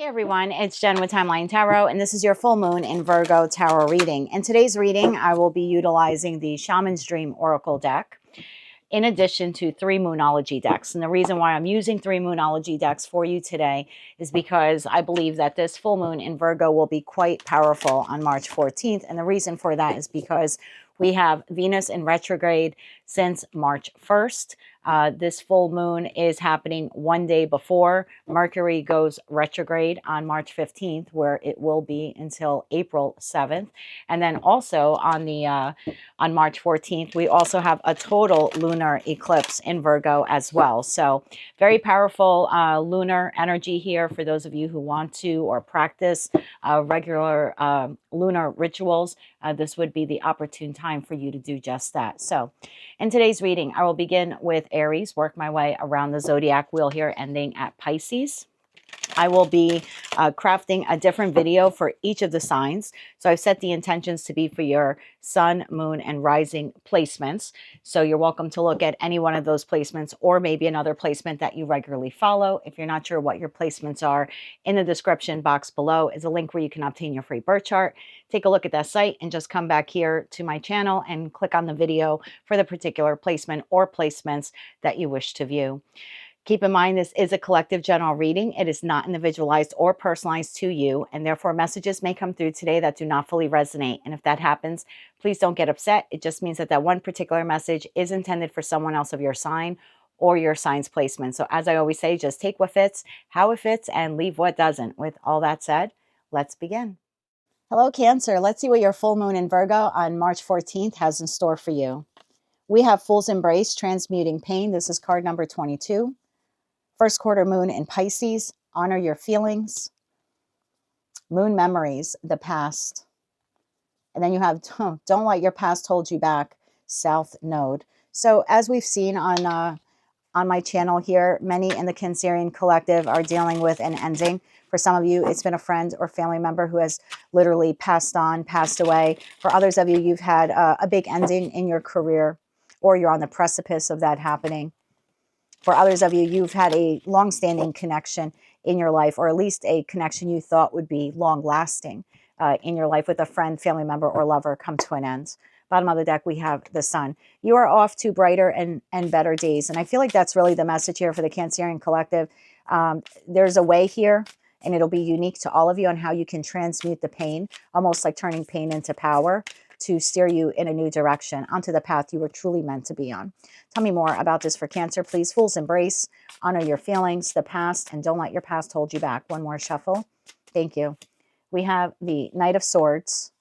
Hey everyone, it's Jen with Timeline Tarot, and this is your full moon in Virgo tarot reading. In today's reading, I will be utilizing the Shaman's Dream Oracle deck in addition to 3 Moonology decks. And the reason why I'm using 3 Moonology decks for you today is because I believe that this full moon in Virgo will be quite powerful on March 14th. And the reason for that is because we have Venus in retrograde since March 1st. This full moon is happening one day before Mercury goes retrograde on March 15th, where it will be until April 7th. And then also on March 14th, we also have a total lunar eclipse in Virgo as well. So very powerful lunar energy here for those of you who want to or practice regular lunar rituals. This would be the opportune time for you to do just that. So in today's reading, I will begin with Aries, work my way around the zodiac wheel here, ending at Pisces. I will be crafting a different video for each of the signs. So I've set the intentions to be for your sun, moon, and rising placements. So you're welcome to look at any one of those placements or maybe another placement that you regularly follow. If you're not sure what your placements are, in the description box below is a link where you can obtain your free birth chart. Take a look at that site and just come back here to my channel and click on the video for the particular placement or placements that you wish to view. Keep in mind, this is a collective general reading. It is not individualized or personalized to you, and therefore messages may come through today that do not fully resonate. And if that happens, please don't get upset. It just means that one particular message is intended for someone else of your sign or your sign's placement. So as I always say, just take what fits, how it fits, and leave what doesn't. With all that said, let's begin. Hello, Cancer. Let's see what your full moon in Virgo on March 14th has in store for you. We have Fool's Embrace, Transmuting Pain. This is card number 22. First quarter moon in Pisces, honor your feelings. Moon memories, the past. And then you have don't let your past hold you back, South Node. So as we've seen on my channel here, many in the Cancerian collective are dealing with an ending. For some of you, it's been a friend or family member who has literally passed away. For others of you, you've had a big ending in your career, or you're on the precipice of that happening. For others of you, you've had a long-standing connection in your life, or at least a connection you thought would be long-lasting in your life with a friend, family member, or lover come to an end. Bottom of the deck, we have the Sun. You are off to brighter and better days. And I feel like that's really the message here for the Cancerian collective. There's a way here, and it'll be unique to all of you on how you can transmute the pain, almost like turning pain into power, to steer you in a new direction onto the path you were truly meant to be on. Tell me more about this for Cancer, please. Fool's Embrace, honor your feelings, the past, and don't let your past hold you back. One more shuffle. Thank you. We have the Knight of Swords,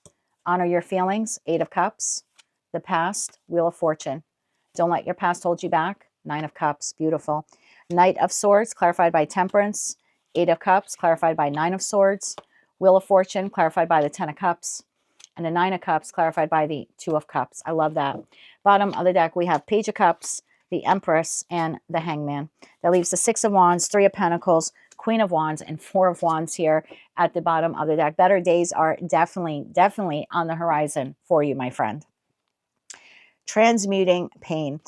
honor your feelings, 8 of Cups, the past, Wheel of Fortune. Don't let your past hold you back, 9 of Cups, beautiful. Knight of Swords, clarified by Temperance, 8 of Cups, clarified by 9 of Swords, Wheel of Fortune, clarified by the 10 of Cups, and the 9 of Cups clarified by the 2 of Cups. I love that. Bottom of the deck, we have Page of Cups, the Empress, and the Hangman. That leaves the 6 of Wands, 3 of Pentacles, Queen of Wands, and 4 of Wands here at the bottom of the deck. Better days are definitely on the horizon for you, my friend. Transmuting pain.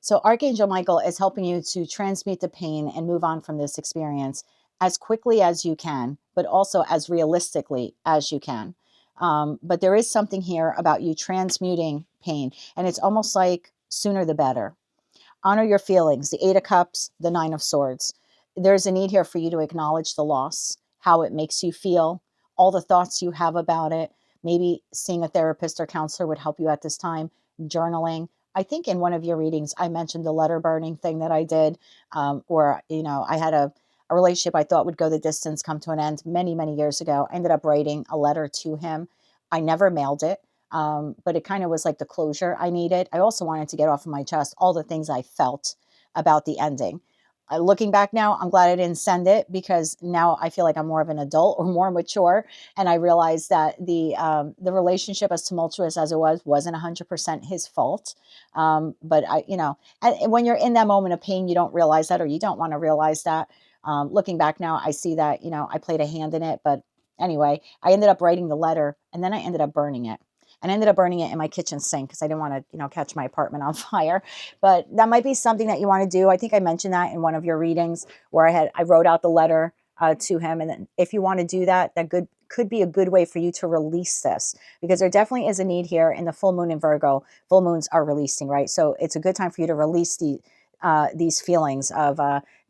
So Archangel Michael is helping you to transmute the pain and move on from this experience as quickly as you can, but also as realistically as you can. But there is something here about you transmuting pain, and it's almost like sooner the better. Honor your feelings, the 8 of Cups, the 9 of Swords. There's a need here for you to acknowledge the loss, how it makes you feel, all the thoughts you have about it. Maybe seeing a therapist or counselor would help you at this time. Journaling. I think in one of your readings, I mentioned the letter burning thing that I did, where, I had a relationship I thought would go the distance come to an end many years ago. I ended up writing a letter to him. I never mailed it, but it kind of was like the closure I needed. I also wanted to get off of my chest all the things I felt about the ending. Looking back now, I'm glad I didn't send it, because now I feel like I'm more of an adult or more mature. And I realized that the relationship, as tumultuous as it wasn't 100% his fault. But and when you're in that moment of pain, you don't realize that, or you don't want to realize that. Looking back now, I see that, I played a hand in it. But anyway, I ended up writing the letter, and then I ended up burning it. And I ended up burning it in my kitchen sink because I didn't want to, catch my apartment on fire. But that might be something that you want to do. I think I mentioned that in one of your readings, where I wrote out the letter to him. And then if you want to do that, could be a good way for you to release this, because there definitely is a need here in the full moon in Virgo. Full moons are releasing, right? So it's a good time for you to release these feelings of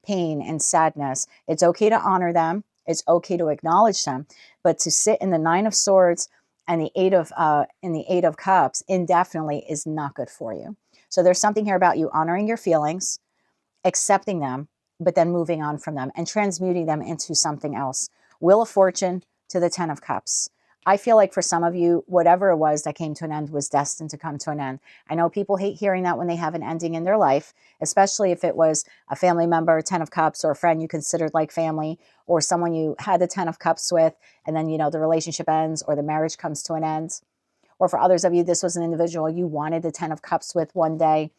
pain and sadness. It's okay to honor them. It's okay to acknowledge them, but to sit in the Nine of Swords and the Eight of Cups indefinitely is not good for you. So there's something here about you honoring your feelings, accepting them, but then moving on from them and transmuting them into something else. Wheel of Fortune to the Ten of Cups. I feel like for some of you, whatever it was that came to an end was destined to come to an end. I know people hate hearing that when they have an ending in their life, especially if it was a family member, Ten of Cups, or a friend you considered like family, or someone you had the Ten of Cups with, and then, the relationship ends or the marriage comes to an end. Or for others of you, this was an individual you wanted the Ten of Cups with one day.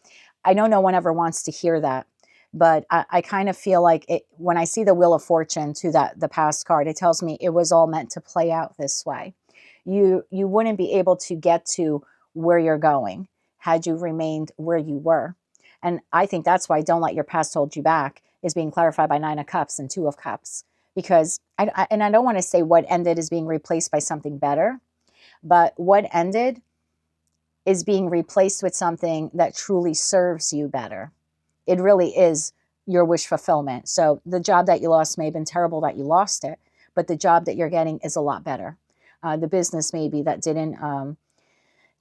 I know no one ever wants to hear that, but I kind of feel like when I see the Wheel of Fortune to the past card, it tells me it was all meant to play out this way. You wouldn't be able to get to where you're going had you remained where you were. And I think that's why Don't Let Your Past Hold You Back is being clarified by Nine of Cups and Two of Cups. Because, I don't want to say what ended is being replaced by something better, but what ended is being replaced with something that truly serves you better. It really is your wish fulfillment. So the job that you lost may have been terrible that you lost it, but the job that you're getting is a lot better. The business maybe that didn't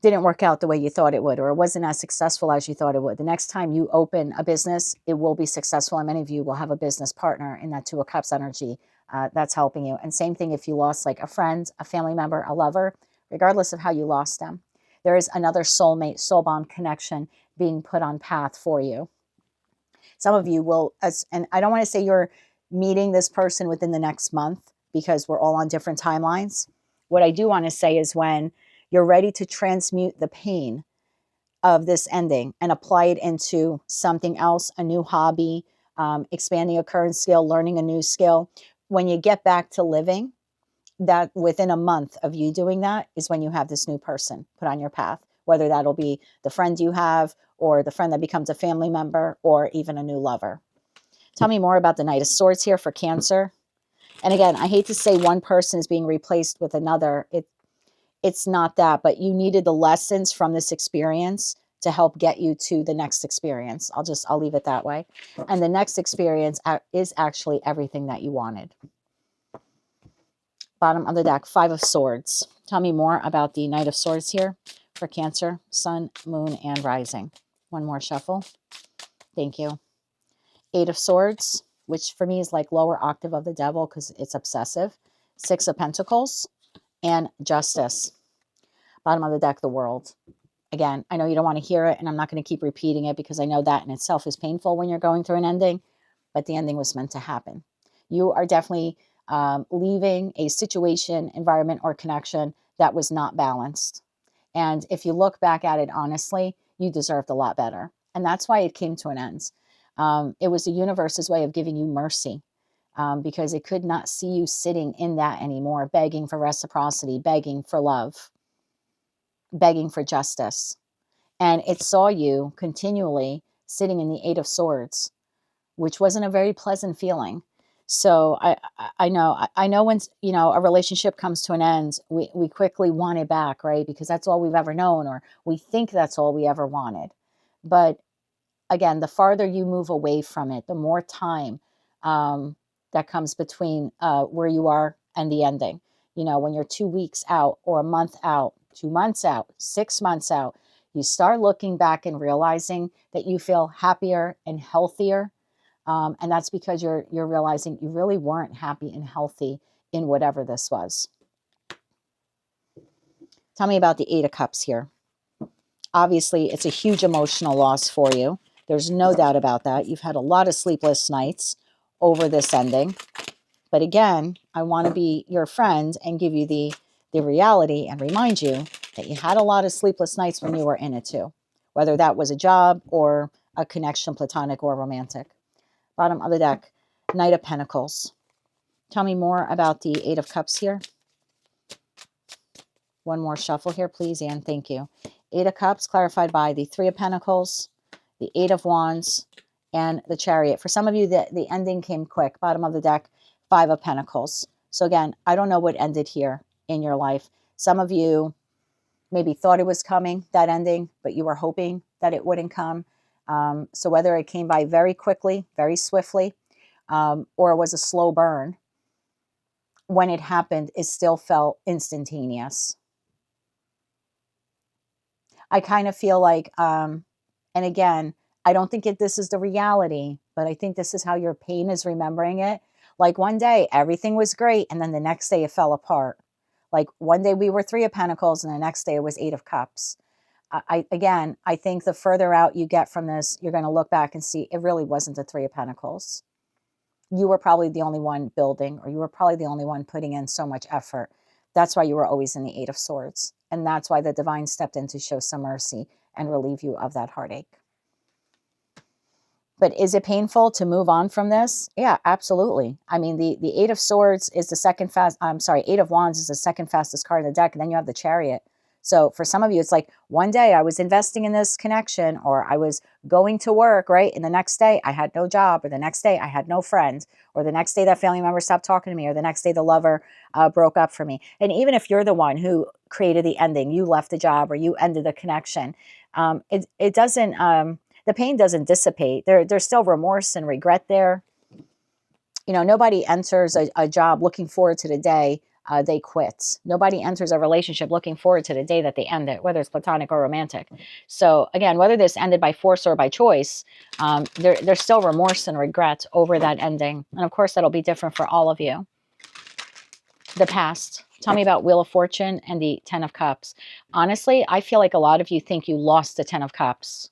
work out the way you thought it would, or it wasn't as successful as you thought it would. The next time you open a business, it will be successful, and many of you will have a business partner in that Two of Cups energy that's helping you. And same thing if you lost like a friend, a family member, a lover, regardless of how you lost them. There is another soulmate, soul bond connection being put on path for you. Some of you will, and I don't want to say you're meeting this person within the next month because we're all on different timelines. What I do want to say is when you're ready to transmute the pain of this ending and apply it into something else, a new hobby, expanding a current skill, learning a new skill, when you get back to living, that within a month of you doing that is when you have this new person put on your path, whether that'll be the friend you have or the friend that becomes a family member or even a new lover. Tell me more about the Knight of Swords here for Cancer. And again, I hate to say one person is being replaced with another. It's not that, but you needed the lessons from this experience to help get you to the next experience. I'll leave it that way. And the next experience is actually everything that you wanted. Bottom of the deck, Five of Swords. Tell me more about the Knight of Swords here for Cancer, Sun, Moon, and Rising. One more shuffle. Thank you. Eight of Swords, which for me is like lower octave of the devil because it's obsessive. Six of Pentacles and Justice. Bottom of the deck, the World. Again, I know you don't want to hear it, and I'm not going to keep repeating it because I know that in itself is painful when you're going through an ending, but the ending was meant to happen. You are definitely leaving a situation, environment, or connection that was not balanced. And if you look back at it honestly, you deserved a lot better. And that's why it came to an end. It was the universe's way of giving you mercy because it could not see you sitting in that anymore, begging for reciprocity, begging for love, begging for justice. And it saw you continually sitting in the Eight of Swords, which wasn't a very pleasant feeling. So I know when a relationship comes to an end, we quickly want it back, right? Because that's all we've ever known, or we think that's all we ever wanted. But again, the farther you move away from it, the more time that comes between where you are and the ending. When you're 2 weeks out or a month out, 2 months out, 6 months out, you start looking back and realizing that you feel happier and healthier. And that's because you're realizing you really weren't happy and healthy in whatever this was. Tell me about the Eight of Cups here. Obviously, it's a huge emotional loss for you. There's no doubt about that. You've had a lot of sleepless nights over this ending. But again, I want to be your friend and give you the reality and remind you that you had a lot of sleepless nights when you were in it too, whether that was a job or a connection, platonic or romantic. Bottom of the deck, Knight of Pentacles. Tell me more about the Eight of Cups here. One more shuffle here, please, and thank you. Eight of Cups clarified by the Three of Pentacles, the Eight of Wands, and the Chariot. For some of you, the ending came quick. Bottom of the deck, Five of Pentacles. So again, I don't know what ended here in your life. Some of you maybe thought it was coming, that ending, but you were hoping that it wouldn't come. So whether it came by very quickly, very swiftly, or it was a slow burn, when it happened, it still felt instantaneous. I kind of feel like, and again, I don't think this is the reality, but I think this is how your pain is remembering it. Like one day, everything was great, and then the next day it fell apart. Like one day we were Three of Pentacles, and the next day it was Eight of Cups. Again, I think the further out you get from this, you're going to look back and see it really wasn't the Three of Pentacles. You were probably the only one building, or you were probably the only one putting in so much effort. That's why you were always in the Eight of Swords. And that's why the divine stepped in to show some mercy and relieve you of that heartache. But is it painful to move on from this? Yeah, absolutely. I mean, the Eight of Swords is the second fast, I'm sorry, Eight of Wands is the second fastest card in the deck. And then you have the Chariot. So for some of you, it's like one day I was investing in this connection, or I was going to work, right? And the next day I had no job, or the next day I had no friend, or the next day that family member stopped talking to me, or the next day the lover broke up for me. And even if you're the one who created the ending, you left the job or you ended the connection, it doesn't, the pain doesn't dissipate. There's still remorse and regret there. You know, nobody enters a job looking forward to the day they quit. Nobody enters a relationship looking forward to the day that they end it, whether it's platonic or romantic. So again, whether this ended by force or by choice, there's still remorse and regret over that ending. And of course, that'll be different for all of you. The past. Tell me about Wheel of Fortune and the Ten of Cups. Honestly, I feel like a lot of you think you lost the Ten of Cups.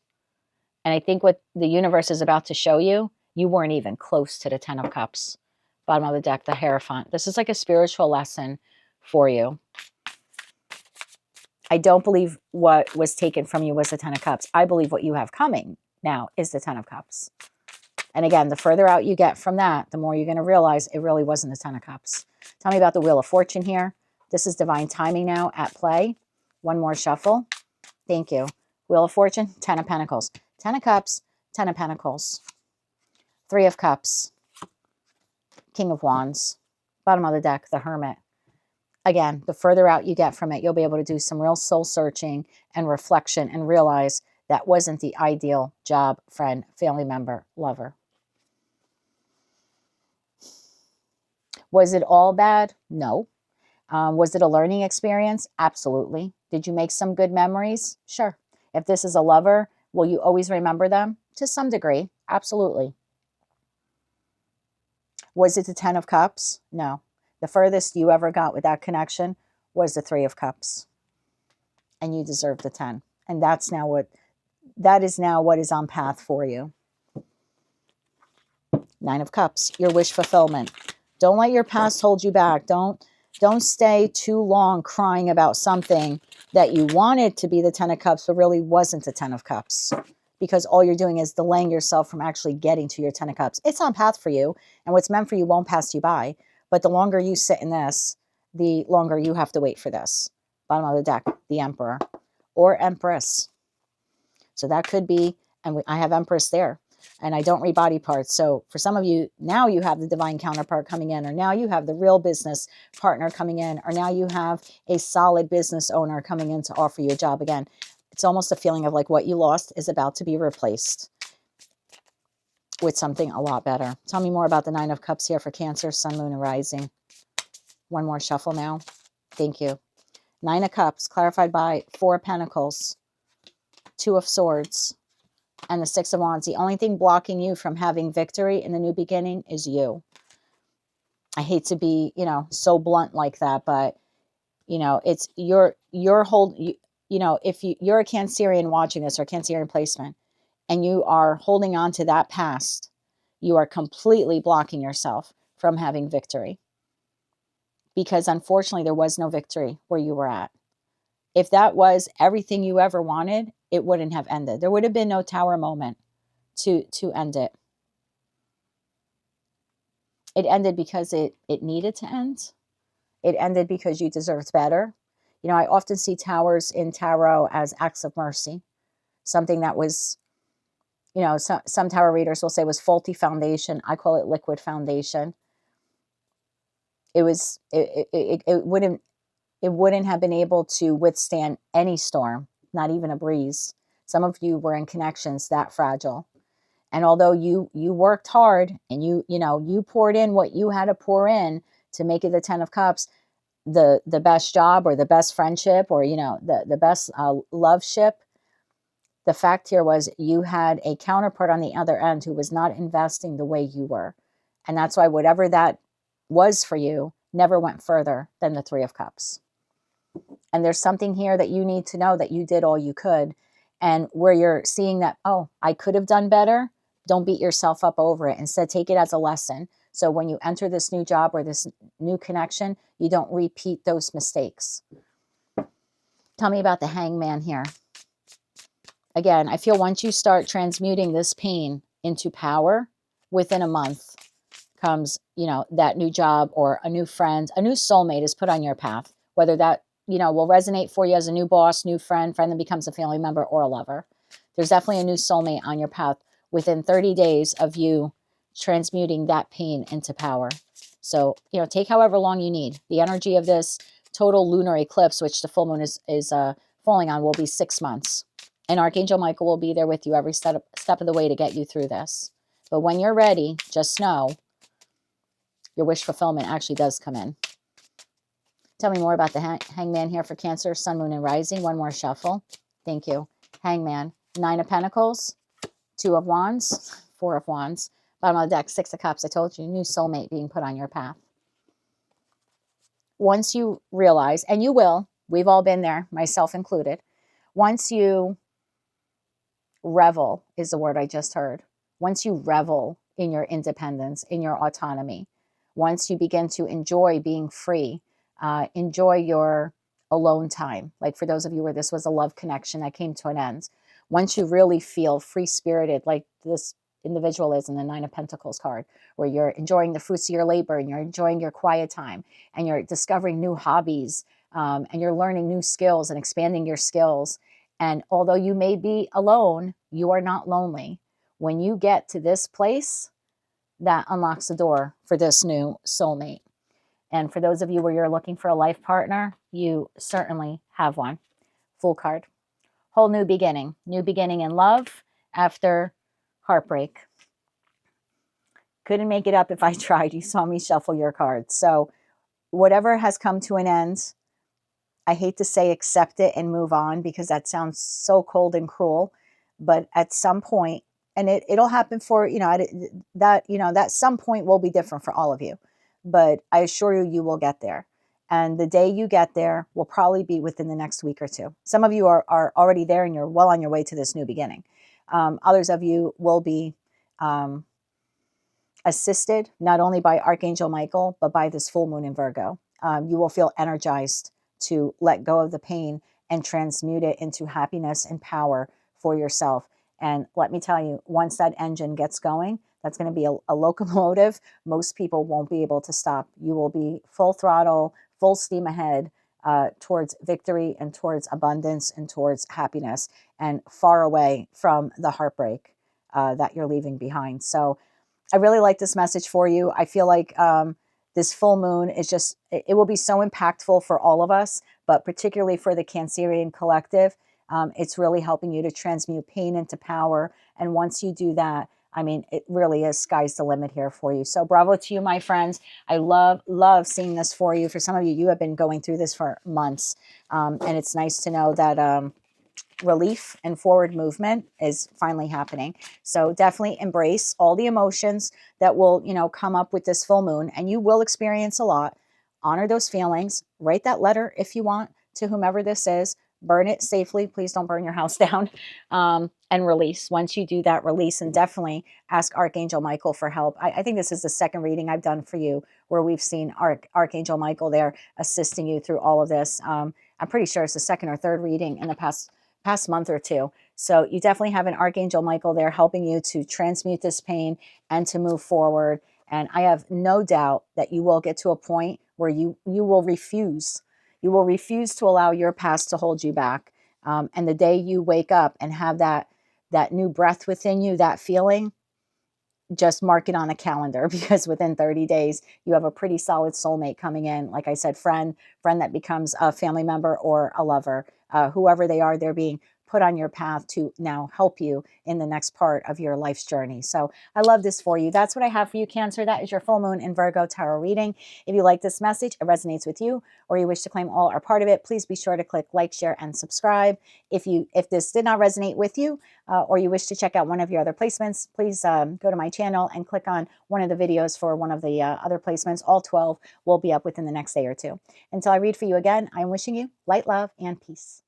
And I think what the universe is about to show you, you weren't even close to the Ten of Cups. Bottom of the deck, the Hierophant. This is like a spiritual lesson for you. I don't believe what was taken from you was the Ten of Cups. I believe what you have coming now is the Ten of Cups. And again, the further out you get from that, the more you're going to realize it really wasn't the Ten of Cups. Tell me about the Wheel of Fortune here. This is divine timing now at play. One more shuffle. Thank you. Wheel of Fortune, Ten of Pentacles. Ten of Cups, Ten of Pentacles. Three of Cups. King of Wands. Bottom of the deck, the Hermit. Again, the further out you get from it, you'll be able to do some real soul searching and reflection and realize that wasn't the ideal job, friend, family member, lover. Was it all bad? No. Was it a learning experience? Absolutely. Did you make some good memories? Sure. If this is a lover, will you always remember them? To some degree, absolutely. Was it the Ten of Cups? No. The furthest you ever got with that connection was the Three of Cups. And you deserve the 10. And that is now what is on path for you. Nine of Cups, your wish fulfillment. Don't let your past hold you back. Don't stay too long crying about something that you wanted to be the Ten of Cups, but really wasn't the Ten of Cups. Because all you're doing is delaying yourself from actually getting to your Ten of Cups. It's on path for you, and what's meant for you won't pass you by. But the longer you sit in this, the longer you have to wait for this. Bottom of the deck, the Emperor or Empress. So that could be, and I have Empress there, and I don't read body parts. So for some of you, now you have the divine counterpart coming in, or now you have the real business partner coming in, or now you have a solid business owner coming in to offer you a job again. It's almost a feeling of like what you lost is about to be replaced with something a lot better. Tell me more about the Nine of Cups here for Cancer, Sun, Moon, and Rising. One more shuffle now. Thank you. Nine of Cups, clarified by Four of Pentacles, Two of Swords, and the Six of Wands. The only thing blocking you from having victory in the new beginning is you. I hate to be, so blunt like that, but, it's your hold. If you're a Cancerian watching this, or Cancerian placement, and you are holding on to that past, you are completely blocking yourself from having victory. Because unfortunately, there was no victory where you were at. If that was everything you ever wanted, it wouldn't have ended. There would have been no tower moment to end it. It ended because it needed to end. It ended because you deserved better. I often see towers in tarot as acts of mercy. Something that was, some tarot readers will say was faulty foundation. I call it liquid foundation. it wouldn't have been able to withstand any storm, not even a breeze. Some of you were in connections that fragile. And although you worked hard and you poured in what you had to pour in to make it the 10 of cups, the best job or the best friendship or the best love ship, the fact here was you had a counterpart on the other end who was not investing the way you were. And that's why whatever that was for you never went further than the 3 of cups. And there's something here that you need to know, that you did all you could. And where you're seeing that, oh, I could have done better, don't beat yourself up over it. Instead, take it as a lesson. So when you enter this new job or this new connection, you don't repeat those mistakes. Tell me about the Hangman here. Again, I feel once you start transmuting this pain into power, within a month comes, that new job or a new friend, a new soulmate is put on your path, whether that, will resonate for you as a new boss, new friend that becomes a family member or a lover. There's definitely a new soulmate on your path within 30 days of you transmuting that pain into power. So, take however long you need. The energy of this total lunar eclipse, which the full moon is falling on, will be 6 months. And Archangel Michael will be there with you every step of the way to get you through this. But when you're ready, just know your wish fulfillment actually does come in. Tell me more about the Hangman here for Cancer, Sun, Moon, and Rising. One more shuffle. Thank you. Hangman, 9 of Pentacles, 2 of Wands, 4 of Wands. Bottom of the deck, 6 of Cups. I told you, new soulmate being put on your path. Once you realize, and you will, we've all been there, myself included. Once you revel is the word I just heard. Once you revel in your independence, in your autonomy, once you begin to enjoy being free, enjoy your alone time. Like for those of you where this was a love connection that came to an end. Once you really feel free-spirited, like this individual is in the 9 of Pentacles card, where you're enjoying the fruits of your labor and you're enjoying your quiet time and you're discovering new hobbies and you're learning new skills and expanding your skills. And although you may be alone, you are not lonely. When you get to this place, that unlocks the door for this new soulmate. And for those of you where you're looking for a life partner, you certainly have one. Fool card. Whole new beginning. New beginning in love after heartbreak. Couldn't make it up if I tried. You saw me shuffle your cards. So whatever has come to an end, I hate to say accept it and move on because that sounds so cold and cruel. But at some point, and it'll happen for, that some point will be different for all of you. But I assure you, you will get there. And the day you get there will probably be within the next week or two. Some of you are already there and you're well on your way to this new beginning. Others of you will be assisted not only by Archangel Michael, but by this full moon in Virgo. You will feel energized to let go of the pain and transmute it into happiness and power for yourself. And let me tell you, once that engine gets going, that's going to be a locomotive. Most people won't be able to stop. You will be full throttle, full steam ahead towards victory and towards abundance and towards happiness and far away from the heartbreak that you're leaving behind. So I really like this message for you. I feel like this full moon is just, it will be so impactful for all of us, but particularly for the Cancerian collective. It's really helping you to transmute pain into power. And once you do that, I mean, it really is sky's the limit here for you. So bravo to you, my friends. I love seeing this for you. For some of you, you have been going through this for months. And it's nice to know that relief and forward movement is finally happening. So definitely embrace all the emotions that will, come up with this full moon, and you will experience a lot. Honor those feelings. Write that letter if you want to whomever this is. Burn it safely. Please don't burn your house down. And release. Once you do that, release, and definitely ask Archangel Michael for help. I think this is the second reading I've done for you where we've seen Archangel Michael there assisting you through all of this. I'm pretty sure it's the second or third reading in the past month or two. So you definitely have an Archangel Michael there helping you to transmute this pain and to move forward. And I have no doubt that you will get to a point where you will refuse. You will refuse to allow your past to hold you back. And the day you wake up and have that new breath within you, that feeling, just mark it on a calendar because within 30 days, you have a pretty solid soulmate coming in. Like I said, friend that becomes a family member or a lover. Whoever they are, they're being put on your path to now help you in the next part of your life's journey. So I love this for you. That's what I have for you, Cancer. That is your full moon in Virgo tarot reading. If you like this message, it resonates with you, or you wish to claim all or part of it, please be sure to click like, share, and subscribe. If this did not resonate with you, or you wish to check out one of your other placements, please go to my channel and click on one of the videos for one of the other placements. All 12 will be up within the next day or two. Until I read for you again, I'm wishing you light, love, and peace.